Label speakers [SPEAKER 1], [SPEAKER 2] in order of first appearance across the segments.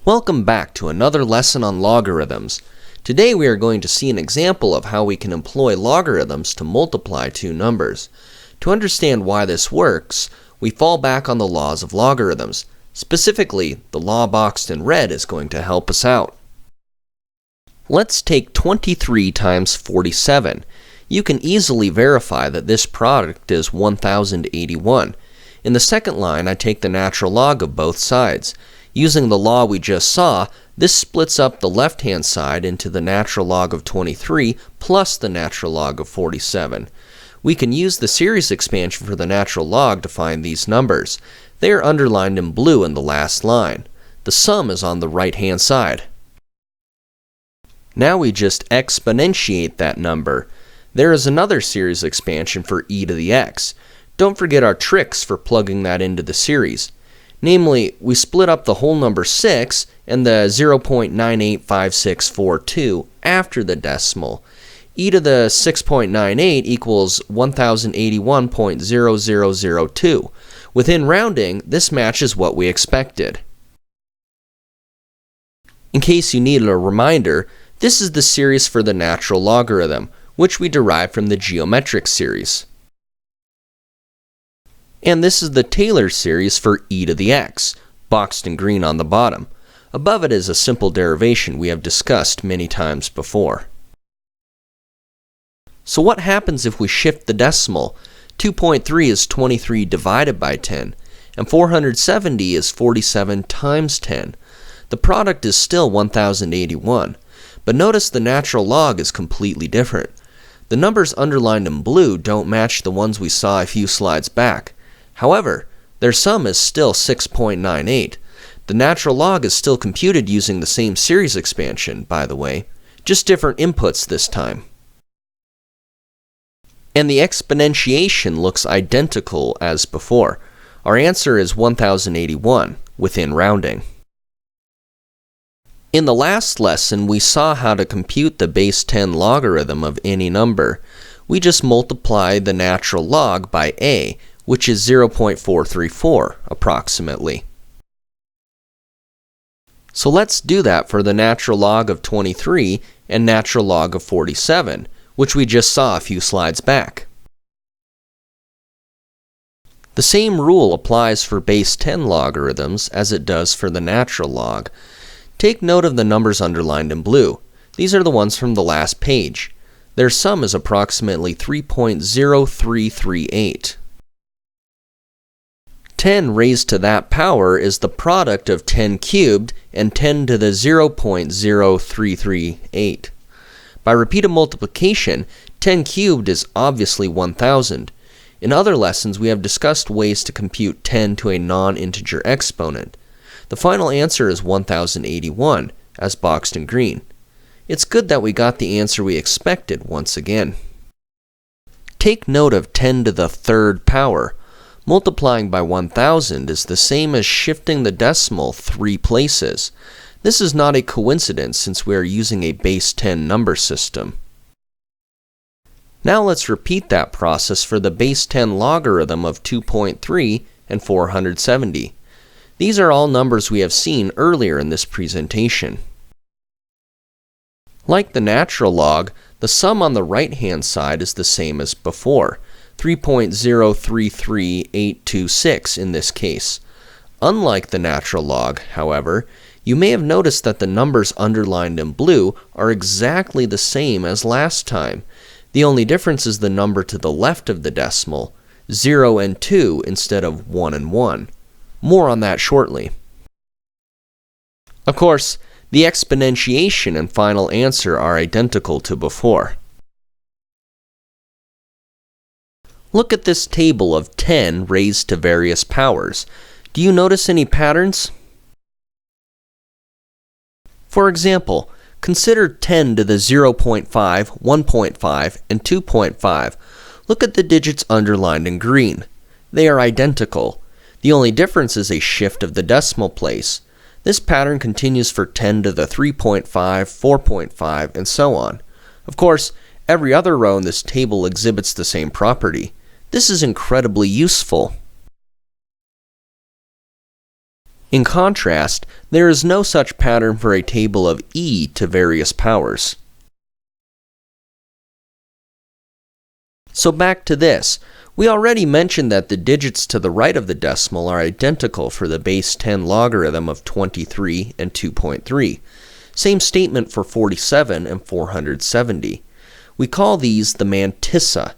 [SPEAKER 1] Welcome back to another lesson on logarithms. Today we are going to see an example of how we can employ logarithms to multiply two numbers. To understand why this works, we fall back on the laws of logarithms. Specifically, the law boxed in red is going to help us out. Let's take 23 times 47. You can easily verify that this product is 1081. In the second line, I take the natural log of both sides. Using the law we just saw, this splits up the left-hand side into the natural log of 23 plus the natural log of 47. We can use the series expansion for the natural log to find these numbers. They are underlined in blue in the last line. The sum is on the right-hand side. Now we just exponentiate that number. There is another series expansion for e to the x. Don't forget our tricks for plugging that into the series. Namely, we split up the whole number 6 and the 0.985642 after the decimal. E to the 6.98 equals 1081.0002. Within rounding, this matches what we expected. In case you needed a reminder, this is the series for the natural logarithm, which we derived from the geometric series. And this is the Taylor series for e to the x, boxed in green on the bottom. Above it is a simple derivation we have discussed many times before. So what happens if we shift the decimal? 2.3 is 23 divided by 10, and 470 is 47 times 10. The product is still 1081, but notice the natural log is completely different. The numbers underlined in blue don't match the ones we saw a few slides back. However, their sum is still 6.98. The natural log is still computed using the same series expansion, by the way, just different inputs this time. And the exponentiation looks identical as before. Our answer is 1081, within rounding. In the last lesson, we saw how to compute the base 10 logarithm of any number. We just multiply the natural log by a, which is 0.434, approximately. So let's do that for the natural log of 23 and natural log of 47, which we just saw a few slides back. The same rule applies for base 10 logarithms as it does for the natural log. Take note of the numbers underlined in blue. These are the ones from the last page. Their sum is approximately 3.0338. 10 raised to that power is the product of 10 cubed and 10 to the 0.0338. By repeated multiplication, 10 cubed is obviously 1000. In other lessons, we have discussed ways to compute 10 to a non-integer exponent. The final answer is 1081, as boxed in green. It's good that we got the answer we expected once again. Take note of 10 to the third power. Multiplying by 1000 is the same as shifting the decimal 3 places. This is not a coincidence since we are using a base 10 number system. Now let's repeat that process for the base 10 logarithm of 2.3 and 470. These are all numbers we have seen earlier in this presentation. Like the natural log, the sum on the right-hand side is the same as before, 3.033826 in this case. Unlike the natural log, however, you may have noticed that the numbers underlined in blue are exactly the same as last time. The only difference is the number to the left of the decimal, 0 and 2 instead of 1 and 1. More on that shortly. Of course, the exponentiation and final answer are identical to before. Look at this table of 10 raised to various powers. Do you notice any patterns? For example, consider 10 to the 0.5, 1.5, and 2.5. Look at the digits underlined in green. They are identical. The only difference is a shift of the decimal place. This pattern continues for 10 to the 3.5, 4.5, and so on. Of course, every other row in this table exhibits the same property. This is incredibly useful. In contrast, there is no such pattern for a table of e to various powers. So back to this. We already mentioned that the digits to the right of the decimal are identical for the base 10 logarithm of 23 and 2.3. Same statement for 47 and 470. We call these the mantissa.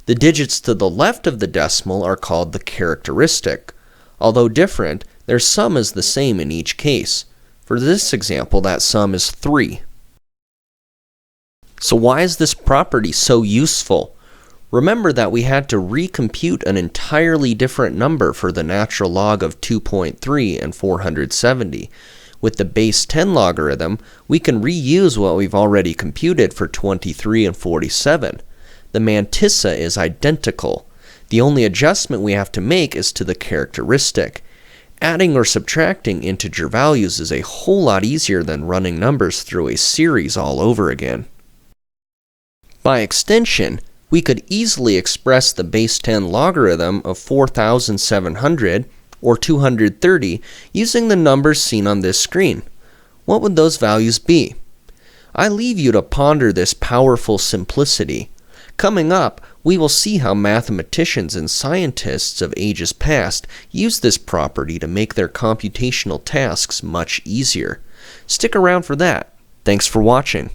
[SPEAKER 1] The digits to the left of the decimal are called the characteristic. Although different, their sum is the same in each case. For this example, that sum is 3. So why is this property so useful? Remember that we had to recompute an entirely different number for the natural log of 2.3 and 470. With the base 10 logarithm, we can reuse what we've already computed for 23 and 47. The mantissa is identical. The only adjustment we have to make is to the characteristic. Adding or subtracting integer values is a whole lot easier than running numbers through a series all over again. By extension, we could easily express the base 10 logarithm of 4,700 or 230 using the numbers seen on this screen. What would those values be? I leave you to ponder this powerful simplicity. Coming up, we will see how mathematicians and scientists of ages past use this property to make their computational tasks much easier. Stick around for that. Thanks for watching.